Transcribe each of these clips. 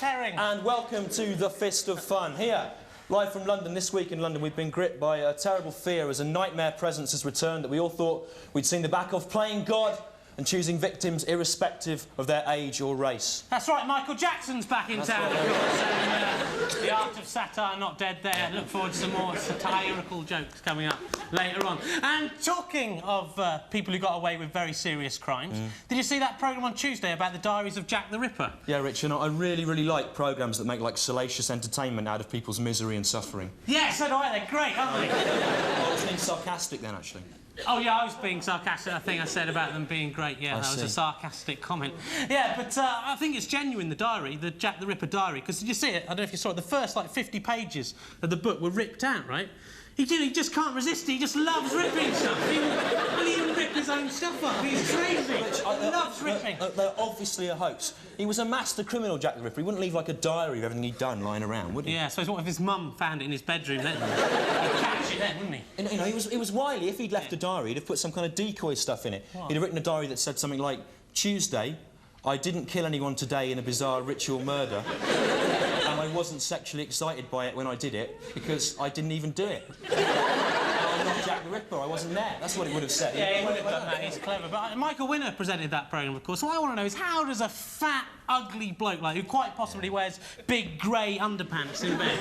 Herring. And welcome to the Fist of Fun. Here, live from London, this week in London, we've been gripped by a terrible fear as a nightmare presence has returned that we all thought we'd seen the back of, playing God and choosing victims irrespective of their age or race. That's right, Michael Jackson's back in town, of course. And, the art of satire not dead there. Look forward to some more satirical jokes coming up later on. And talking of people who got away with very serious crimes, did you see that programme on Tuesday about the diaries of Jack the Ripper? Yeah, Richard, I really, really like programmes that make, like, salacious entertainment out of people's misery and suffering. Yeah, so do I. They're great, aren't they? I was being sarcastic then, actually. Oh, yeah, I was being sarcastic. I think I said about them being great. Yeah, that was a sarcastic comment. Yeah, but I think it's genuine, the diary, the Jack the Ripper diary, because did you see it? I don't know if you saw it. The first, like, 50 pages of the book were ripped out, right? He just can't resist it. He just loves ripping stuff. He'll even rip his own stuff up. He's crazy. He loves ripping. They're obviously a hoax. He was a master criminal, Jack the Ripper. He wouldn't leave, like, a diary of everything he'd done lying around, would he? Yeah, so what if his mum found it in his bedroom then? He'd catch it then, wouldn't he? You know, he was wily. If he'd left a diary, he'd have put some kind of decoy stuff in it. What? He'd have written a diary that said something like, Tuesday, I didn't kill anyone today in a bizarre ritual murder. And I wasn't sexually excited by it when I did it, because I didn't even do it. I'm not Jack the Ripper, I wasn't there. That's what it would have said. Yeah, he would have done that. He's clever. But Michael Winner presented that programme, of course. So what I want to know is, how does a fat, ugly bloke, like, who quite possibly wears big grey underpants in bed,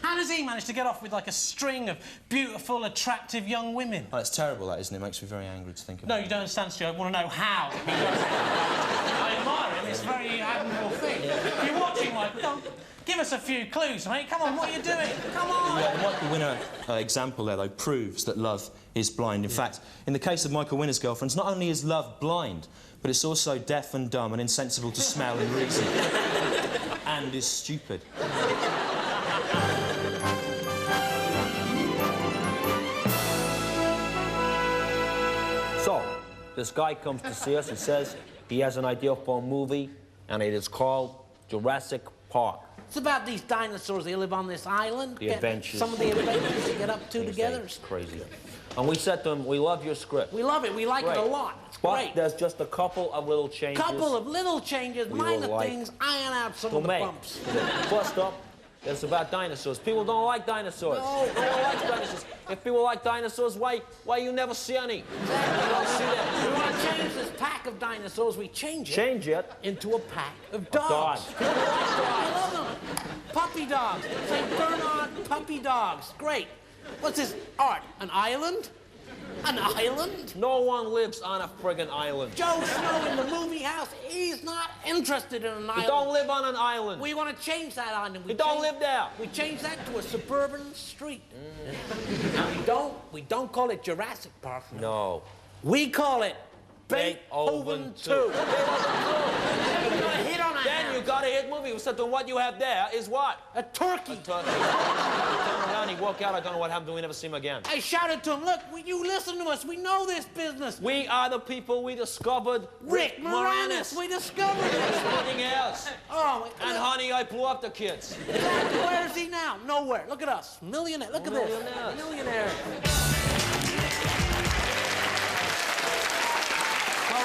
how does he manage to get off with, like, a string of beautiful, attractive young women? Oh, it's terrible, that, isn't it? It makes me very angry to think about. No, you don't understand, Stewart. I want to know how he does it. I admire him. It's a very admirable thing. If you're watching, Michael, give us a few clues, mate. Come on, what are you doing? Come on! Yeah, the Michael Winner example there, though, proves that love is blind. In fact, in the case of Michael Winner's girlfriends, not only is love blind, but it's also deaf and dumb and insensible to smell and reason. And is stupid. So, this guy comes to see us. He says he has an idea for a movie, and it is called Jurassic Park. It's about these dinosaurs. They live on this island. The adventures. Some of the adventures they get up to together. It's crazy. And we said to him, we love your script. We love it. We like it a lot. It's but great. There's just a couple of little changes. Couple of little changes, minor things, iron out some of the bumps. First up, it's about dinosaurs. People don't like dinosaurs. No. They don't like dinosaurs. If people like dinosaurs, why you never see any? Exactly. You don't see them. We want to change this pack of dinosaurs. We change it into a pack of dogs. People like dogs. I love them. Puppy dogs. St. Bernard puppy dogs. Great. What's this art? An island? An island? No one lives on a friggin' island. Joe Snow in the movie house, he's not interested in an island. We don't live on an island. We want to change that island. We don't live there. We change that to a suburban street. We don't call it Jurassic Park. No. We call it Beethoven 2. You're gonna hit on a Then you got a hit movie. We said to him, what you have there is what? A turkey. A turkey. He turned around, he walked out. I don't know what happened. We never see him again. I shouted to him, look, you listen to us. We know this business. We are the people we discovered. Rick Moranis. We discovered it. Nothing else. Oh, and honey, I blew up the kids. Exactly. Where is he now? Nowhere. Look at us. Millionaire. Look at this. Millionaire.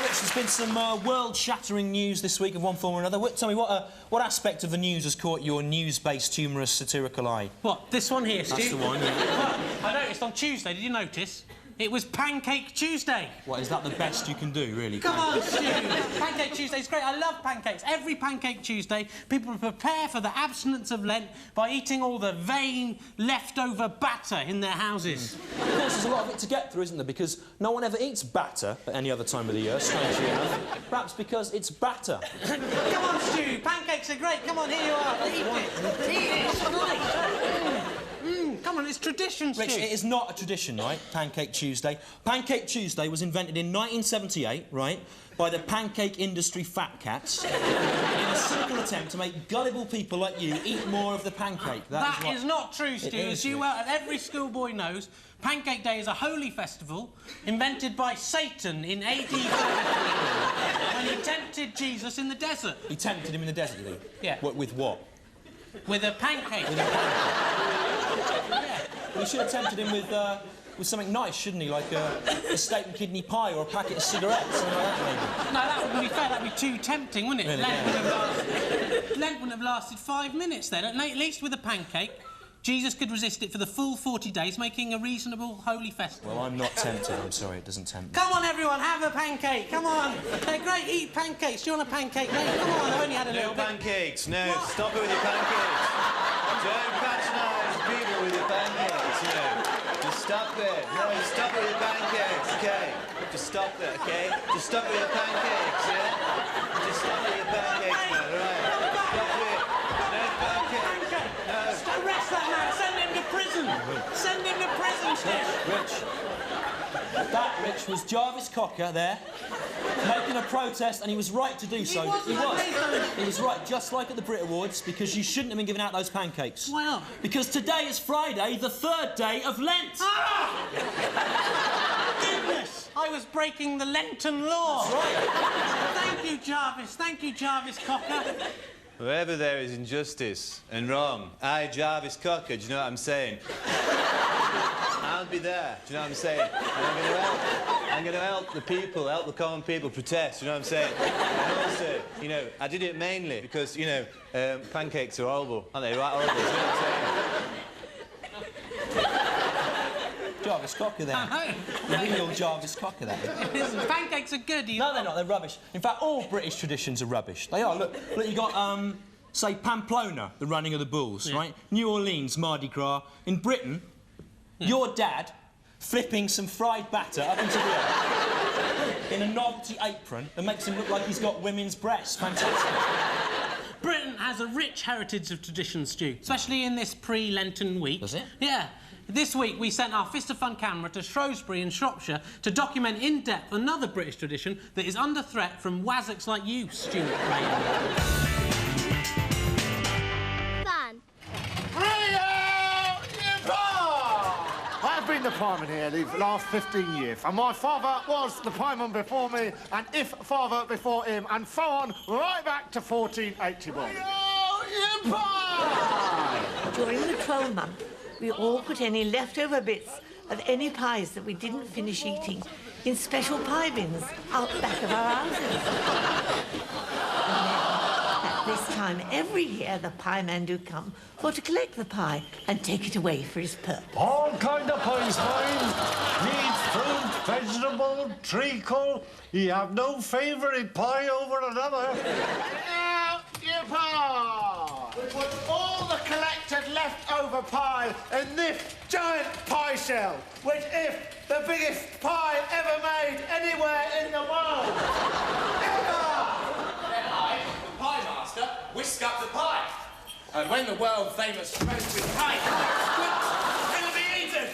There's been some world-shattering news this week of one form or another. Tell me, what aspect of the news has caught your news-based, humorous, satirical eye? What, this one here, Stu? That's the one, yeah. Well, I noticed on Tuesday, did you notice? It was Pancake Tuesday. What, is that the best you can do, really? Come on, Stu. Pancake Tuesday's great. I love pancakes. Every Pancake Tuesday, people prepare for the abstinence of Lent by eating all the vain, leftover batter in their houses. Of course, there's a lot of it to get through, isn't there? Because no one ever eats batter at any other time of the year, strangely enough. Perhaps because it's batter. Come on, Stu. Pancakes are great. Come on, here you are. Eat it. Eat it. It's nice. Come on, it's tradition, Stu. Rich, it is not a tradition, right? Pancake Tuesday. Pancake Tuesday was invented in 1978, right, by the pancake industry fat cats in a cynical attempt to make gullible people like you eat more of the pancake. That is not true, Stu. As you well, every schoolboy knows, Pancake Day is a holy festival invented by Satan in AD 33 when he tempted Jesus in the desert. He tempted him in the desert, did he? Yeah. With what? With a pancake. With a pancake. Yeah. Well, he should have tempted him with something nice, shouldn't he? Like a steak and kidney pie or a packet of cigarettes, something like that, maybe. No, that wouldn't be fair. That'd be too tempting, wouldn't it? Really, yeah. Lent wouldn't have lasted 5 minutes then. At least with a pancake, Jesus could resist it for the full 40 days, making a reasonable holy festival. Well, I'm not tempted. I'm sorry, it doesn't tempt me. Come on, everyone, have a pancake. Come on. They're great. Eat pancakes. Do you want a pancake, mate? Come on, I've only had a little bit. No pancakes. No, What? stop it with your pancakes. Don't patronise people with your pancakes, you know. Just stop it. No, stop it with your pancakes, OK? Just stop it, OK? Just stop it with your pancakes, yeah? Just stop it with your pancakes, man, all right? Stop it. No pancakes. No. Arrest that man. Send him to prison. Send him to prison, Steve. Rich was Jarvis Cocker there, making a protest, and he was right to do so. He was right, just like at the Brit Awards, because you shouldn't have been giving out those pancakes. Why not? Because today is Friday, the 3rd day of Lent. Ah! Goodness! I was breaking the Lenten law. That's right. Thank you, Jarvis. Thank you, Jarvis Cocker. Wherever there is injustice and wrong, I, Jarvis Cocker, do you know what I'm saying? I'll be there, do you know what I'm saying? And I'm going to help the people, help the common people protest, do you know what I'm saying? And also, you know, I did it mainly because, you know, pancakes are horrible, aren't they? Right horrible, do you know what I'm saying? Jarvis Cocker there. The real Jarvis Cocker there. Listen, pancakes are good. No, they're not. They're rubbish. In fact, all British traditions are rubbish. They are. Look, you got, say, Pamplona, the running of the bulls, right? New Orleans, Mardi Gras. In Britain, your dad flipping some fried batter up into the air in a novelty apron that makes him look like he's got women's breasts. Fantastic. Britain has a rich heritage of traditions, Stu, especially in this pre-Lenten week. Does it? Yeah. This week, we sent our Fist of Fun camera to Shrewsbury in Shropshire to document in depth another British tradition that is under threat from wazzocks like you, Stewart. Fun. I've been the pieman here these last 15 years, and my father was the pieman before me, and if father before him, and so on, right back to 1481. During the 12-month, we all put any leftover bits of any pies that we didn't finish eating in special pie bins out back of our houses. And then, at this time every year, the pie man do come for to collect the pie and take it away for his purpose. All kind of pies, mine. Meat, fruit, vegetable, treacle. You have no favourite pie over another. We put all the collected leftover pie in this giant pie shell, which is the biggest pie ever made anywhere in the world. Then I, the pie master, whisk up the pie. And when the world-famous Shrewsbury pie comes, it'll be eaten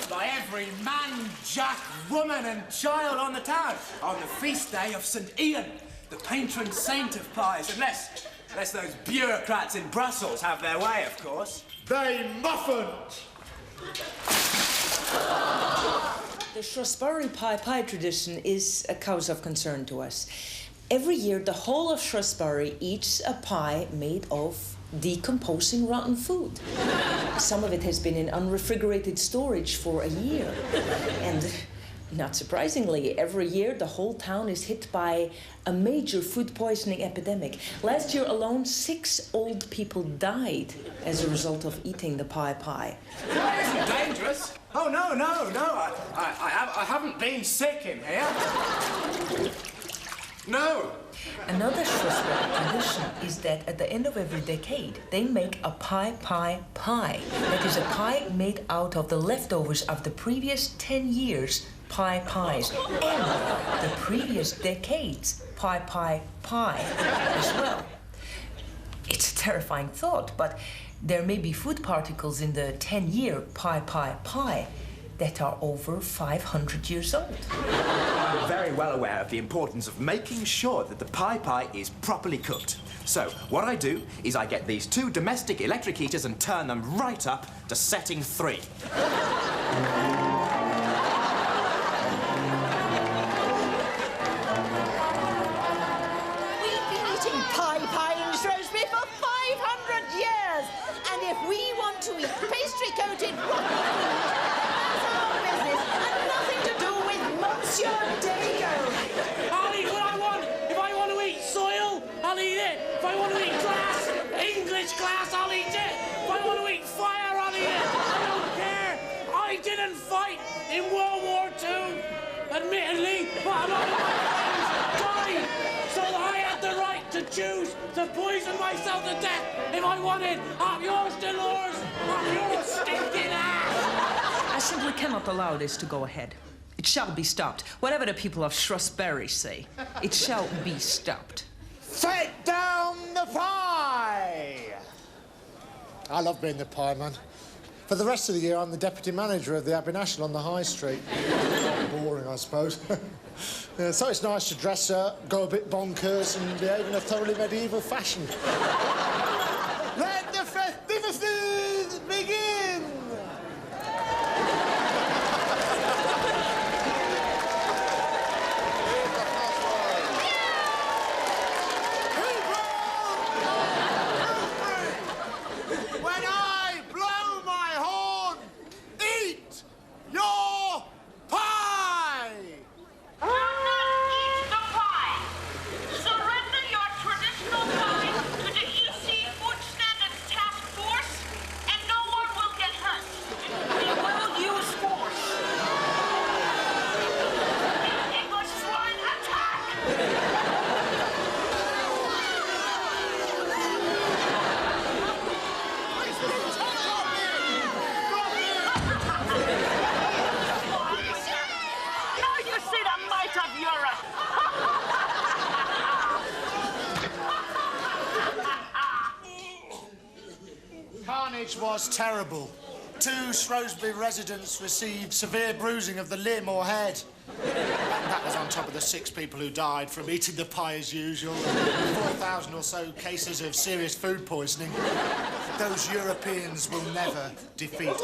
by every man, jack, woman and child on the town on the feast day of St. Ian, the patron saint of pies, unless those bureaucrats in Brussels have their way, of course. They mustn't. The Shrewsbury pie tradition is a cause of concern to us. Every year, the whole of Shrewsbury eats a pie made of decomposing rotten food. Some of it has been in unrefrigerated storage for a year. And not surprisingly, every year the whole town is hit by a major food poisoning epidemic. Last year alone, 6 old people died as a result of eating the pie. It isn't dangerous. Oh, no. I haven't been sick in here. No. Another Shrewsbury tradition is that at the end of every decade, they make a pie. That is a pie made out of the leftovers of the previous 10 years pies and the previous decades pie as well. It's a terrifying thought, but there may be food particles in the 10-year pie that are over 500 years old. I'm very well aware of the importance of making sure that the pie is properly cooked. So, what I do is I get these 2 domestic electric heaters and turn them right up to setting 3. We've been eating pie in Shrewsbury for 500 years, and if we want to eat pastry-coated rotten food, that's our business, and nothing to do with Monsieur Dago. I'll eat what I want. If I want to eat soil, I'll eat it. If I want to eat grass, Irish glass, I'll eat it. If I want to eat fire, I'll eat it. I don't care. I didn't fight in World War II, admittedly, but a lot of my friends died. So I had the right to choose to poison myself to death if I wanted. Up yours, Dolores. Up your stinking ass. I simply cannot allow this to go ahead. It shall be stopped. Whatever the people of Shrewsbury say, it shall be stopped. Take down the pie! I love being the pie man. For the rest of the year, I'm the deputy manager of the Abbey National on the High Street. Boring, I suppose. Yeah, so it's nice to dress up, go a bit bonkers, and behave in a thoroughly medieval fashion. Let the festivities begin! When I blow my horn, eat your pie! Do not eat the pie! Surrender your traditional pie to the EC Food Standards Task Force, and no one will get hurt. We will use force. The English swine attack! Now you see the might of Europe! Carnage was terrible. 2 Shrewsbury residents received severe bruising of the limb or head. That was on top of the 6 people who died from eating the pie as usual. 4,000 or so cases of serious food poisoning. Those Europeans will never defeat us.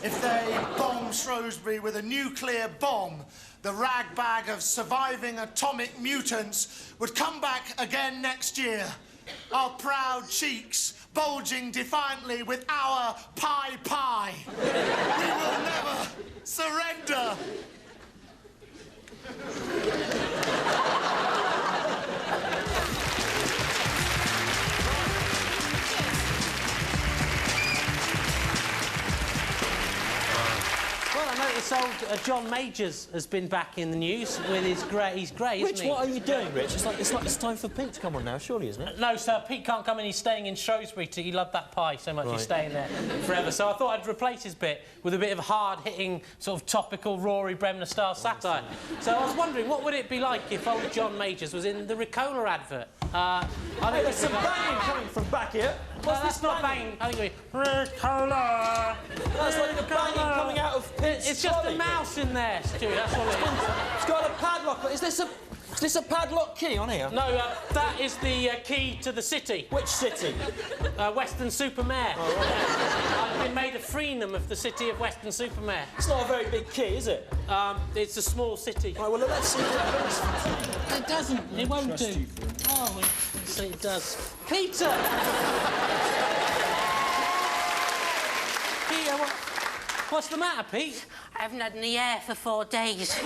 If they bomb Shrewsbury with a nuclear bomb, the ragbag of surviving atomic mutants would come back again next year. Our proud cheeks bulging defiantly with our pie. We will never surrender. Well, I noticed old John Majors has been back in the news with his grey. He's grey, isn't Rich, he? what are you doing, Rich? It's time for Pete to come on now, surely, isn't it? No, sir, Pete can't come in. He's staying in Shrewsbury. He loved that pie so much. Right. He's staying there forever. So I thought I'd replace his bit with a bit of hard-hitting, sort of topical Rory Bremner-style satire. So I was wondering, what would it be like if old John Majors was in the Ricola advert? I think There's some banging coming from back here. What's this not banging? I think we Ricola. That's like the banging coming out of Pete's It's just a trolley. mouse in there, Stu. That's all it is. It's got a padlock. Is this a padlock key on here? No, that is the key to the city. Which city? Weston-super-Mare. Oh, right. I've been made a freenham of the city of Weston-super-Mare. It's not a very big key, is it? It's a small city. Right, well, let's see what It doesn't. It won't do. Oh, it does. Peter! Peter, what's the matter, Pete? I haven't had any air for 4 days.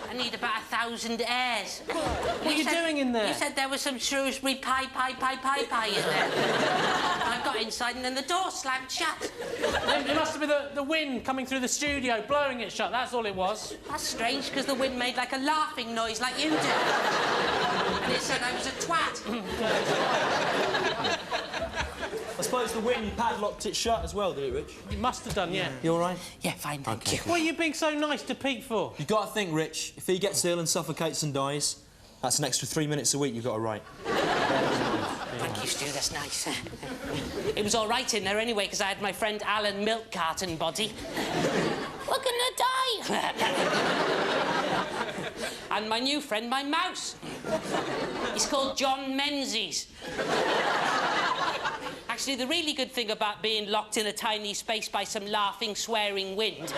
I need about 1,000 airs. What are you doing in there? You said there was some Shrewsbury pie in there. I got inside and then the door slammed shut. It must have been the wind coming through the studio, blowing it shut. That's all it was. That's strange, because the wind made like a laughing noise like you do. And it said I was a twat. I suppose the wind padlocked it shut as well, did it, Rich? You must have done, yeah. You all right? Yeah, fine, thank you. What are you being so nice to Pete for? You've got to think, Rich, if he gets ill and suffocates and dies, that's an extra 3 minutes a week you've got to write. Thank you, Stu, that's nice. It was all right in there anyway, because I had my friend Alan Milk Carton body. We're gonna die! And my new friend, my mouse. He's called John Menzies. Actually, the really good thing about being locked in a tiny space by some laughing, swearing wind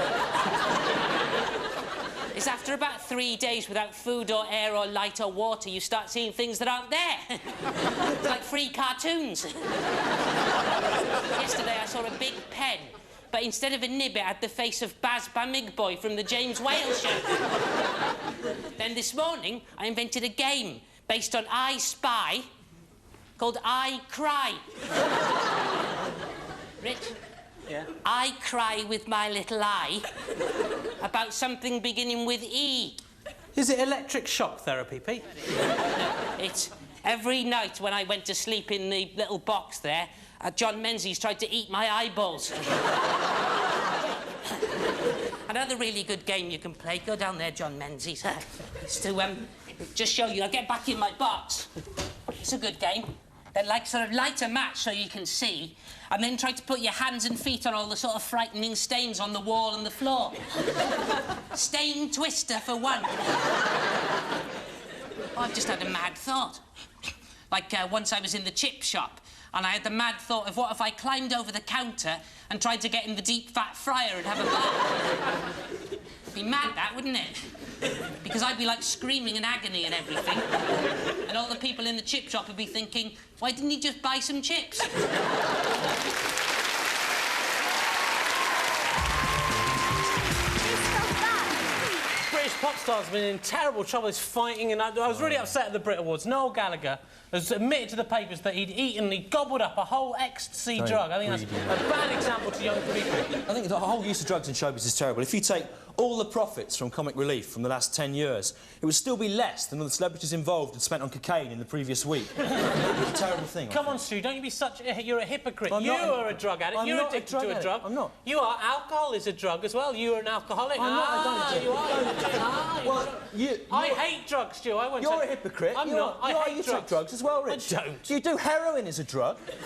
is after about 3 days without food or air or light or water, you start seeing things that aren't there. It's like free cartoons. Yesterday, I saw a big pen, but instead of a nib, it had the face of Baz Bamigboy from the James Whale Show. Then this morning, I invented a game based on I Spy called I Cry. Rich? Yeah? I cry with my little eye about something beginning with E. Is it electric shock therapy, Pete? It's every night when I went to sleep in the little box there, John Menzies tried to eat my eyeballs. Another really good game you can play, go down there, John Menzies, is to just show you. I'll get back in my box. It's a good game. Then, like, sort of light a match so you can see, and then try to put your hands and feet on all the sort of frightening stains on the wall and the floor. Stain twister for one. I've just had a mad thought. Like, once I was in the chip shop, and I had the mad thought of what if I climbed over the counter and tried to get in the deep fat fryer and have a bath. It'd be mad, that, wouldn't it? Because I'd be, like, screaming in agony and everything. And all the people in the chip shop would be thinking, why didn't he just buy some chips? British pop stars have been in terrible trouble. He's fighting, and I was really upset at the Brit Awards. Noel Gallagher has admitted to the papers that he'd gobbled up a whole ecstasy drug. I think that's a bad example to young people. I think the whole use of drugs in showbiz is terrible. If you take all the profits from Comic Relief from the last 10 years, it would still be less than all the celebrities involved had spent on cocaine in the previous week. It's a terrible thing. Come on, Stu, don't you be such a... You're a hypocrite. You are a drug addict. You're addicted to a drug. I'm not. You are. Alcohol is a drug as well. You're an alcoholic. I'm not. I don't. You are. Well, I hate drugs, Stu. I won't You're a hypocrite. I'm not. I hate you drugs. take drugs as well, Rich. I don't. You do heroin as a drug. It's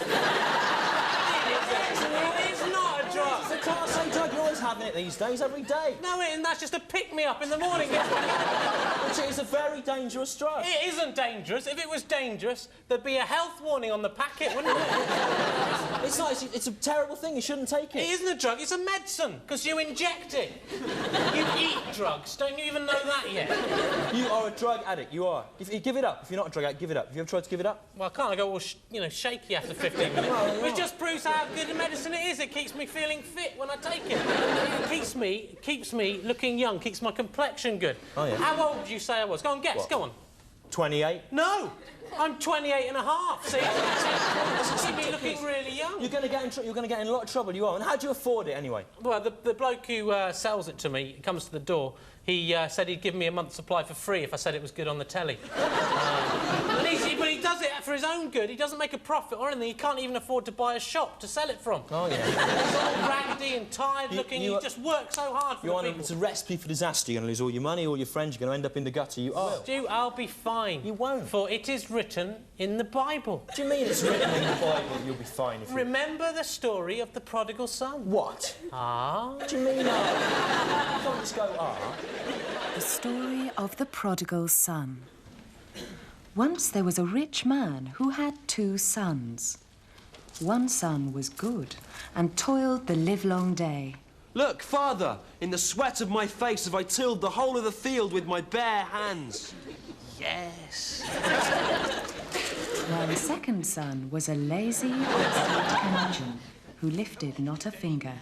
not a drug. It's a class A drug. You're always having it these days, every day. No, and that's just a pick-me-up in the morning. Which is a very dangerous drug. It isn't dangerous. If it was dangerous, there'd be a health warning on the packet, wouldn't it? It's not. It's a terrible thing. You shouldn't take it. It isn't a drug. It's a medicine, because you inject it. You eat drugs. Don't you even know that yet? You are a drug addict. You are. If you give it up. If you're not a drug addict, give it up. Have you ever tried to give it up? Well, I can't. I go all, shaky after 15 minutes. Which just proves how good a medicine it is. It keeps me feeling fit when I take it. It keeps me looking young, keeps my complexion good. Oh, yeah. How old did you say I was? Go on, guess. What? Go on. 28. No! I'm 28 and a half, see? It's keep me looking really young. You're going to get in a lot of trouble, you are. And how do you afford it, anyway? Well, the bloke who sells it to me, comes to the door, he said he'd give me a month's supply for free if I said it was good on the telly. But he does it for his own good. He doesn't make a profit or anything. He can't even afford to buy a shop to sell it from. Oh, yeah. He's all raggedy and tired-looking. He just works so hard for people. It's a recipe for disaster. You're going to lose all your money, all your friends. You're going to end up in the gutter. You are. Stu, I'll be fine. You won't. For it is written in the Bible. What do you mean it's written in the Bible you'll be fine if you... Remember the story of the prodigal son? What? Ah? What do you mean, ah? You can't just go, ah. The story of the prodigal son. Once there was a rich man who had 2 sons. One son was good and toiled the livelong day. Look, Father, in the sweat of my face have I tilled the whole of the field with my bare hands. Yes. While the second son was a lazy, obstinate curmudgeon who lifted not a finger.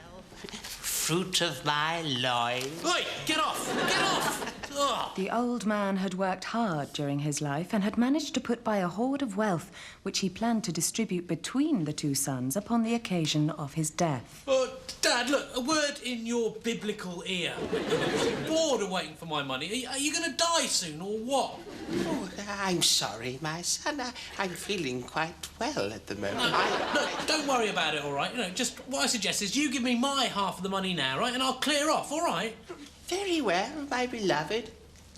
Fruit of my loins. Oi, get off! Get off! Ugh. The old man had worked hard during his life and had managed to put by a hoard of wealth which he planned to distribute between the 2 sons upon the occasion of his death. Dad, look, a word in your biblical ear. I'm bored of waiting for my money. Are you going to die soon, or what? Oh, I'm sorry, my son. I'm feeling quite well at the moment. No, don't worry about it, all right? Just what I suggest is you give me my half of the money now, right? And I'll clear off, all right? Very well, my beloved,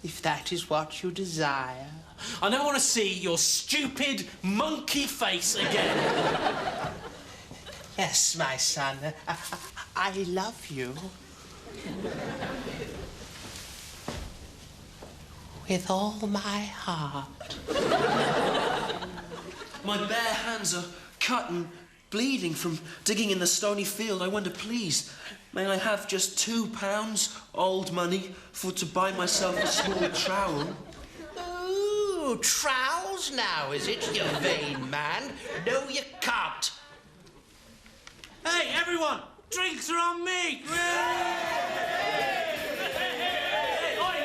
if that is what you desire. I never want to see your stupid monkey face again. Yes, my son, I love you. With all my heart. My bare hands are cut and bleeding from digging in the stony field. I wonder, please, may I have just £2 old money to buy myself a small trowel? Oh, trowels now, is it, you vain man? No, you can't. Hey, everyone, drinks are on me. Hey,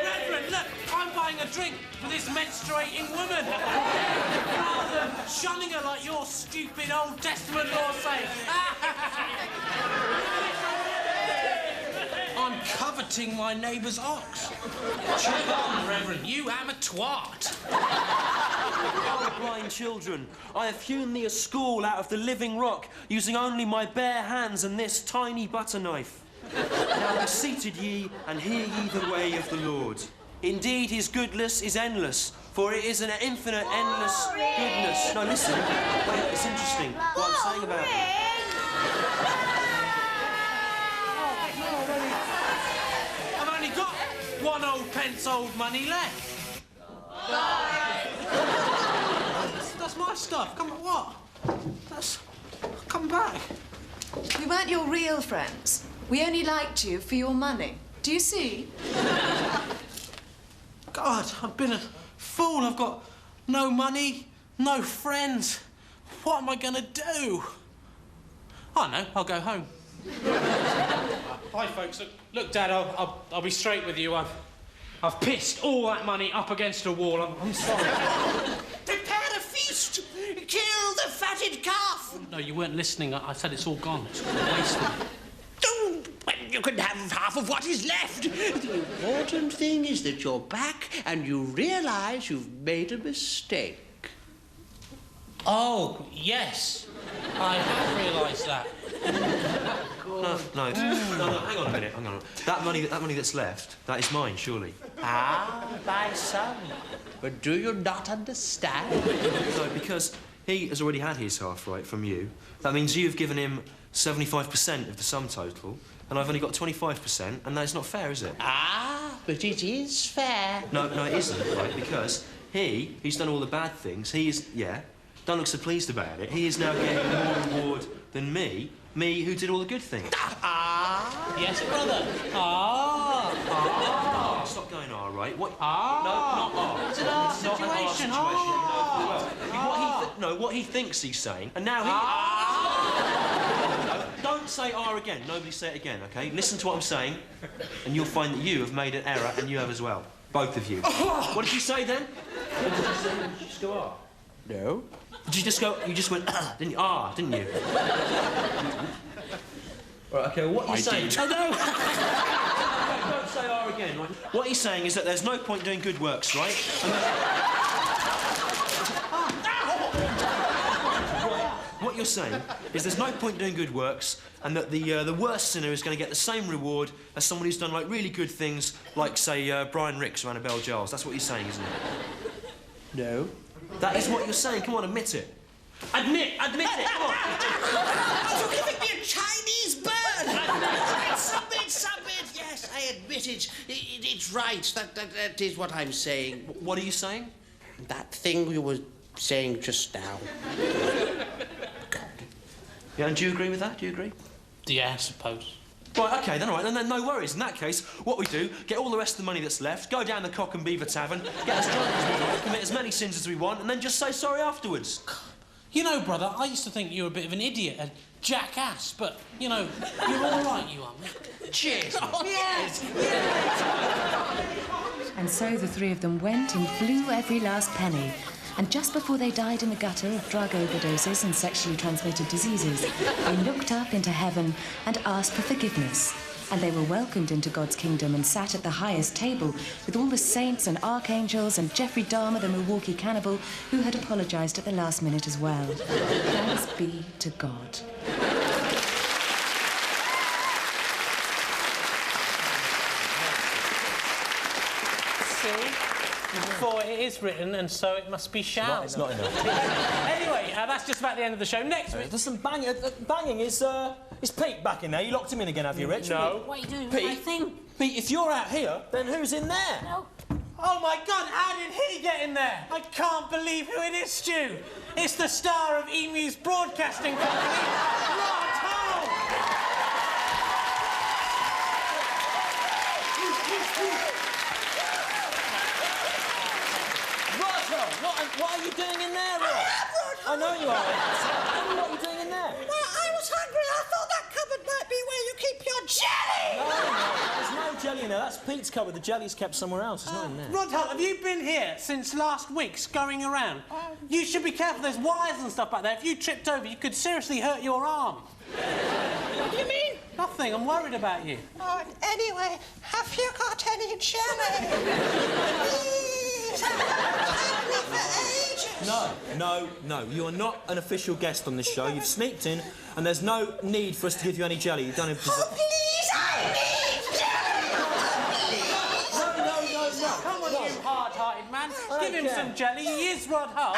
Reverend, look, I'm buying buying a drink for this menstruating woman rather than shunning her like your stupid Old Testament law says. I'm coveting my neighbour's ox. Check on, Reverend. You am a twat. Oh, blind children, I have hewn thee a school out of the living rock, using only my bare hands and this tiny butter knife. Now be seated ye, and hear ye the way of the Lord. Indeed, his goodness is endless, for it is an infinite, endless goodness. Now listen, wait, it's interesting what I'm saying about it. I've only got 1 old pence old money left. That's my stuff. Come on, what? Come back. We weren't your real friends. We only liked you for your money. Do you see? God, I've been a fool. I've got no money, no friends. What am I going to do? I know, I'll go home. Hi, folks. Look, Dad, I'll be straight with you. I've pissed all that money up against a wall. I'm sorry. Prepare a feast! Kill the fatted calf! No, you weren't listening. I said it's all gone. It's wasted. Well, you can have half of what is left. The important thing is that you're back and you realise you've made a mistake. Oh, yes. I have realised that. No, hang on a minute, hang on. That money that's left, that is mine, surely. Ah, my son. But do you not understand? No, because he has already had his half right from you. That means you've given him 75% of the sum total, and I've only got 25%, and that's not fair, is it? Ah, but it is fair. No, it isn't, right, because he's done all the bad things. Don't look so pleased about it. He is now getting more reward than me who did all the good things. Yes, brother. Stop going right? What? No, not It's an situation. What he thinks he's saying, and now he... No, don't say again. Nobody say it again, OK? Listen to what I'm saying, and you'll find that you have made an error, and you have as well. Both of you. What did you say then? Did you just go No. Did you just go... You just went, didn't you? Didn't you? Right, OK, well, what are you saying? Oh, no! Don't say again. Right? What he's saying is that there's no point doing good works, right? What you're saying is there's no point doing good works, and that the worst sinner is going to get the same reward as someone who's done, like, really good things, like, say, Brian Ricks or Annabelle Giles. That's what you're saying, isn't it? No. That is what you're saying. Come on, admit it. Admit it. Come on. You're giving me a Chinese bird. Submit. Yes, I admit it. It's right. That is what I'm saying. What are you saying? That thing you were saying just now. Yeah, and do you agree with that? Do you agree? Yeah, I suppose. Right, OK, then, all right, then no worries. In that case, what we do, get all the rest of the money that's left, go down the Cock and Beaver Tavern, get as drunk as we want, commit as many sins as we want, and then just say sorry afterwards. You know, brother, I used to think you were a bit of an idiot, a jackass, but, you know, you're all right, you are, mate. Cheers. Yes. And so the three of them went and blew every last penny. And just before they died in the gutter of drug overdoses and sexually transmitted diseases, they looked up into heaven and asked for forgiveness. And they were welcomed into God's kingdom and sat at the highest table with all the saints and archangels and Jeffrey Dahmer, the Milwaukee cannibal, who had apologised at the last minute as well. Thanks be to God. For it is written, and so it must be shall. It's not enough. Anyway, that's just about the end of the show. Next week... There's some banging. Banging is Pete back in there? You locked him in again, have you, Rich? No. What are you doing Pete, with my thing? Pete, if you're out here, then who's in there? No. Oh, my God, how did he get in there? I can't believe who it is, Stu. It's the star of Emu's Broadcasting Company, Rod Hall. What are you doing in there, Rod? I know you are. What are you doing in there? Well, I was hungry. I thought that cupboard might be where you keep your jelly! No, there's no jelly in there. That's Pete's cupboard. The jelly's kept somewhere else. It's not in there. Rod Hull, have you been here since last week, scurrying around? You should be careful. There's wires and stuff back there. If you tripped over, you could seriously hurt your arm. What do you mean? Nothing. I'm worried about you. Oh, anyway, have you got any jelly? Please, I've had me for ages. No. You are not an official guest on this show. You've sneaked in, and there's no need for us to give you any jelly. You don't have to... Oh, please, I need jelly! No. Come on, you hard-hearted man. Give him some jelly. He is Rod Hull.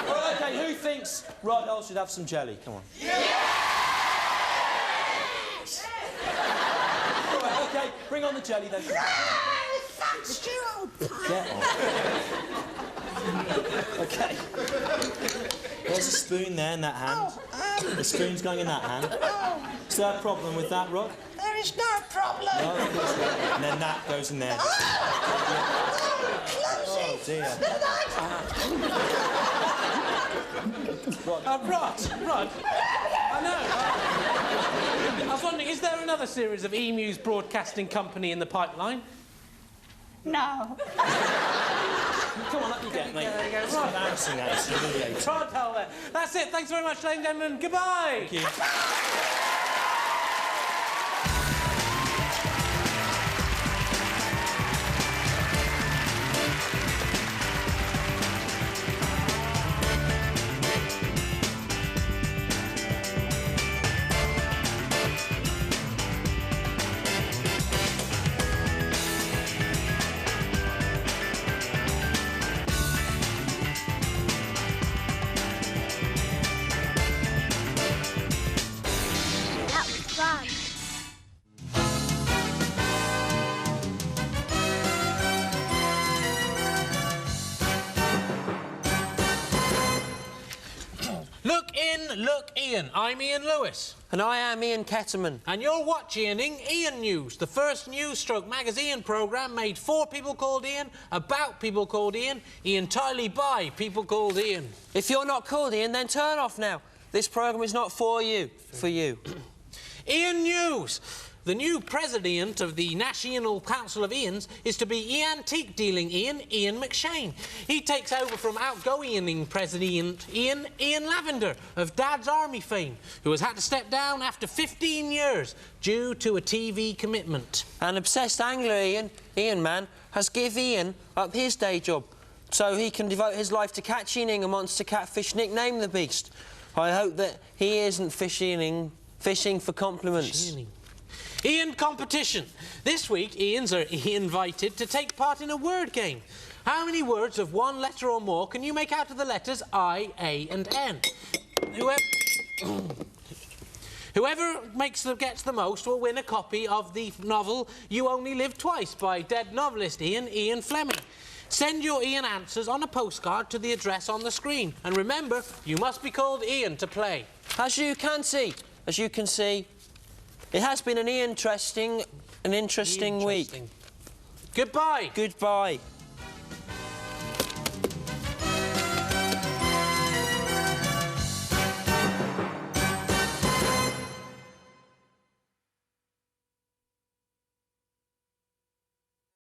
Well, OK, who thinks Rod Hull should have some jelly? Come on. Yes! All right, OK, bring on the jelly, then. Thanks, Gerald. Get on. OK. There's a spoon there in that hand. The spoon's going in that hand. Is there a problem with that, Rod? There is no problem. No, of course not. And then that goes in there. Oh, dear. Rod. I know. I was wondering, is there another series of Emu's Broadcasting Company in the pipeline? No. Come on, up you get, mate. There you go. It's embarrassing, that is. Humiliating. Rod Hull there. That's it. Thanks very much, ladies and gentlemen. Goodbye. Thank you. That was fun. Look, Ian. I'm Ian Lewis. And I am Ian Ketterman. And you're watching Ian News, the first news/magazine programme made for people called Ian, about people called Ian, entirely by people called Ian. If you're not called Ian, then turn off now. This programme is not for you. For you. Ian News. The new president of the National Council of Ians is to be antique dealing Ian McShane. He takes over from outgoing president Ian Lavender of Dad's Army fame, who has had to step down after 15 years due to a TV commitment. An obsessed angler, Ian man, has give Ian up his day job so he can devote his life to catching a monster catfish nicknamed the Beast. I hope that he isn't fishing for compliments. Ian competition. This week, Ians are invited to take part in a word game. How many words of one letter or more can you make out of the letters I, A and N? Whoever gets the most will win a copy of the novel You Only Live Twice by dead novelist Ian Fleming. Send your Ian answers on a postcard to the address on the screen. And remember, you must be called Ian to play. As you can see, it has been an interesting week. Goodbye. Goodbye.